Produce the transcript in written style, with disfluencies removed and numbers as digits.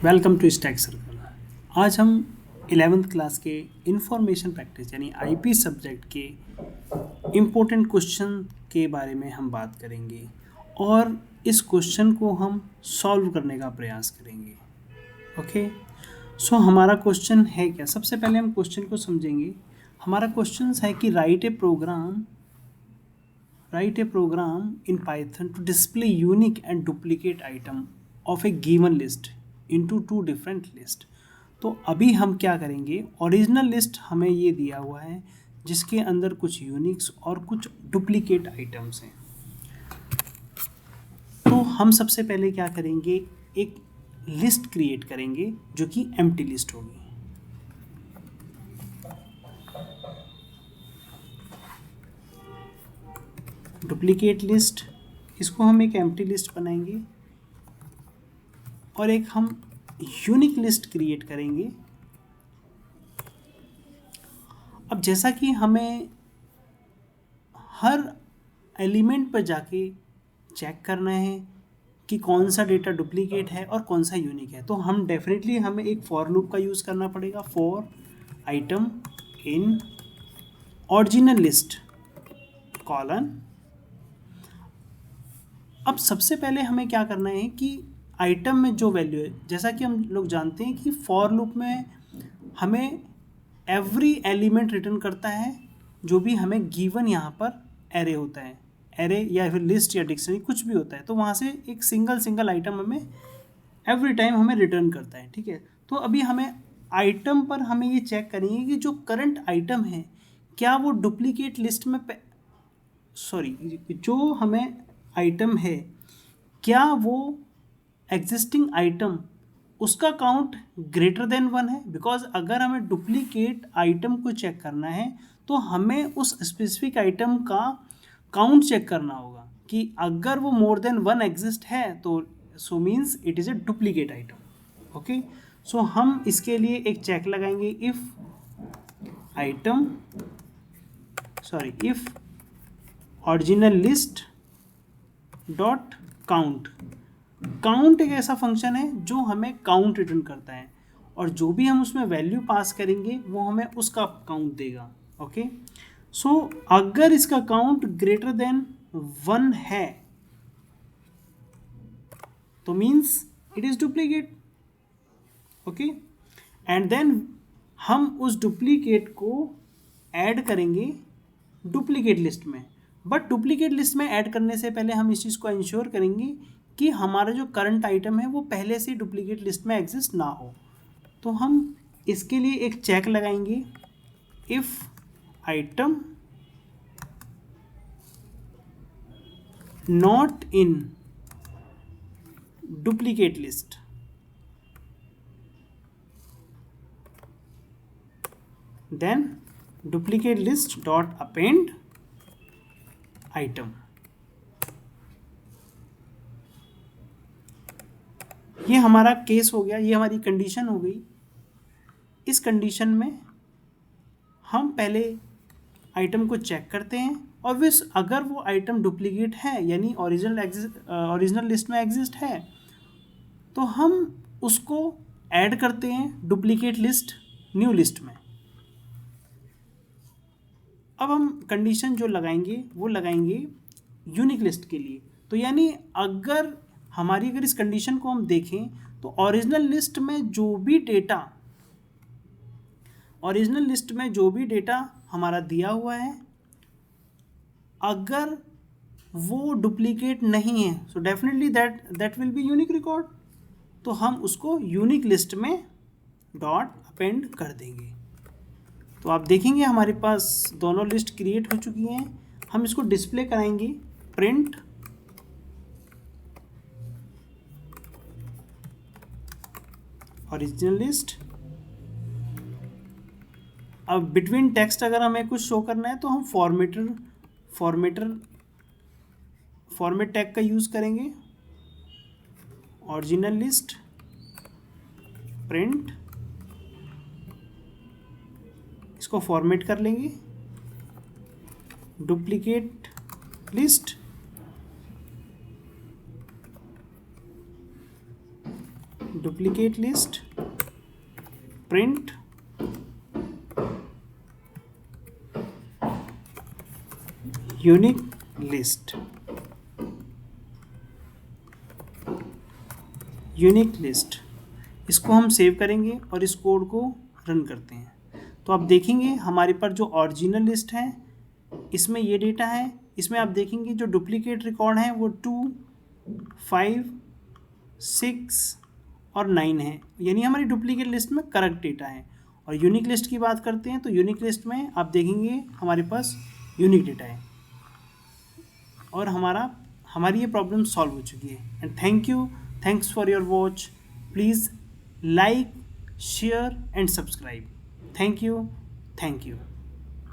Welcome to stack circle. आज हम 11th class के इंफॉर्मेशन प्रैक्टिस यानी आईपी सब्जेक्ट के इम्पोर्टेंट क्वेश्चन के बारे में हम बात करेंगे और इस क्वेश्चन को हम सॉल्व करने का प्रयास करेंगे। ओके, सो हमारा क्वेश्चन है क्या? सबसे पहले हम क्वेश्चन को समझेंगे। हमारा क्वेश्चन है कि right A program in Python to display unique and duplicate item of a given list into two different list। तो अभी हम क्या करेंगे, ओरिजिनल लिस्ट हमें ये दिया हुआ है जिसके अंदर कुछ यूनिक्स और कुछ डुप्लीकेट आइटम्स हैं। तो हम सबसे पहले क्या करेंगे, एक लिस्ट क्रिएट करेंगे जो कि एम्प्टी लिस्ट होगी। डुप्लीकेट लिस्ट, इसको हम एक एम्प्टी लिस्ट बनाएंगे और एक हम यूनिक लिस्ट क्रिएट करेंगे। अब जैसा कि हमें हर एलिमेंट पर जाके चेक करना है कि कौन सा डेटा डुप्लीकेट है और कौन सा यूनिक है, तो हम डेफिनेटली हमें एक फॉर लूप का यूज़ करना पड़ेगा। For item in original list colon. अब सबसे पहले हमें क्या करना है कि आइटम में जो वैल्यू है, जैसा कि हम लोग जानते हैं कि फॉर लूप में हमें एवरी एलिमेंट रिटर्न करता है जो भी हमें गिवन यहाँ पर एरे होता है, एरे या फिर लिस्ट या डिक्शनरी कुछ भी होता है, तो वहाँ से एक सिंगल आइटम हमें एवरी टाइम हमें रिटर्न करता है। ठीक है, तो अभी हमें आइटम पर हमें ये चेक करेंगे कि जो करंट आइटम है क्या वो डुप्लीकेट लिस्ट में जो हमें आइटम है क्या वो एग्जिस्टिंग आइटम उसका काउंट ग्रेटर देन 1 है। बिकॉज अगर हमें डुप्लीकेट आइटम को चेक करना है तो हमें उस स्पेसिफिक आइटम का काउंट चेक करना होगा कि अगर वो मोर देन 1 एग्जिस्ट है तो so means it is a duplicate item. Okay, so हम इसके लिए एक चेक लगाएंगे, if original list dot count. Count एक ऐसा फंक्शन है जो हमें काउंट रिटर्न करता है और जो भी हम उसमें वैल्यू पास करेंगे वो हमें उसका काउंट देगा। ओके, सो अगर इसका काउंट ग्रेटर देन 1 है तो means it is duplicate. Okay, and then हम उस डुप्लीकेट को ऐड करेंगे डुप्लीकेट लिस्ट में। बट डुप्लीकेट लिस्ट में ऐड करने से पहले हम इस चीज़ को इंश्योर करेंगे कि हमारा जो करंट आइटम है वो पहले से डुप्लीकेट लिस्ट में एग्जिस्ट ना हो। तो हम इसके लिए एक चेक लगाएंगे, if item not in duplicate list then duplicate list dot append item. ये हमारा केस हो गया, ये हमारी कंडीशन हो गई। इस कंडीशन में हम पहले आइटम को चेक करते हैं और अगर वो आइटम डुप्लीकेट है यानी ओरिजिनल लिस्ट में एग्जिस्ट है तो हम उसको ऐड करते हैं डुप्लीकेट लिस्ट न्यू लिस्ट में। अब हम कंडीशन जो लगाएंगे वो लगाएंगे यूनिक लिस्ट के लिए। तो यानी अगर इस कंडीशन को हम देखें तो ओरिजिनल लिस्ट में जो भी डेटा हमारा दिया हुआ है अगर वो डुप्लीकेट नहीं है so definitely that will be unique record. तो हम उसको यूनिक लिस्ट में डॉट अपेंड कर देंगे। तो आप देखेंगे हमारे पास दोनों लिस्ट क्रिएट हो चुकी हैं। हम इसको डिस्प्ले कराएंगे प्रिंट ओरिजिनल लिस्ट। अब बिटवीन टेक्स्ट अगर हमें कुछ शो करना है तो हम फॉर्मेट टैग का यूज़ करेंगे, ओरिजिनल लिस्ट प्रिंट, इसको फॉर्मेट कर लेंगे duplicate list duplicate list, print unique list, unique list. इसको हम सेव करेंगे और इस कोड को रन करते हैं तो आप देखेंगे हमारे पास जो ओरिजिनल लिस्ट है इसमें ये डेटा है। इसमें आप देखेंगे जो डुप्लीकेट रिकॉर्ड हैं वो 2, 5, 6 और 9 है, यानी हमारी डुप्लीकेट लिस्ट में करेक्ट डेटा है। और यूनिक लिस्ट की बात करते हैं तो यूनिक लिस्ट में आप देखेंगे हमारे पास यूनिक डेटा है और हमारी ये प्रॉब्लम सॉल्व हो चुकी है। And thanks for your watch. Please like, share and subscribe. Thank you.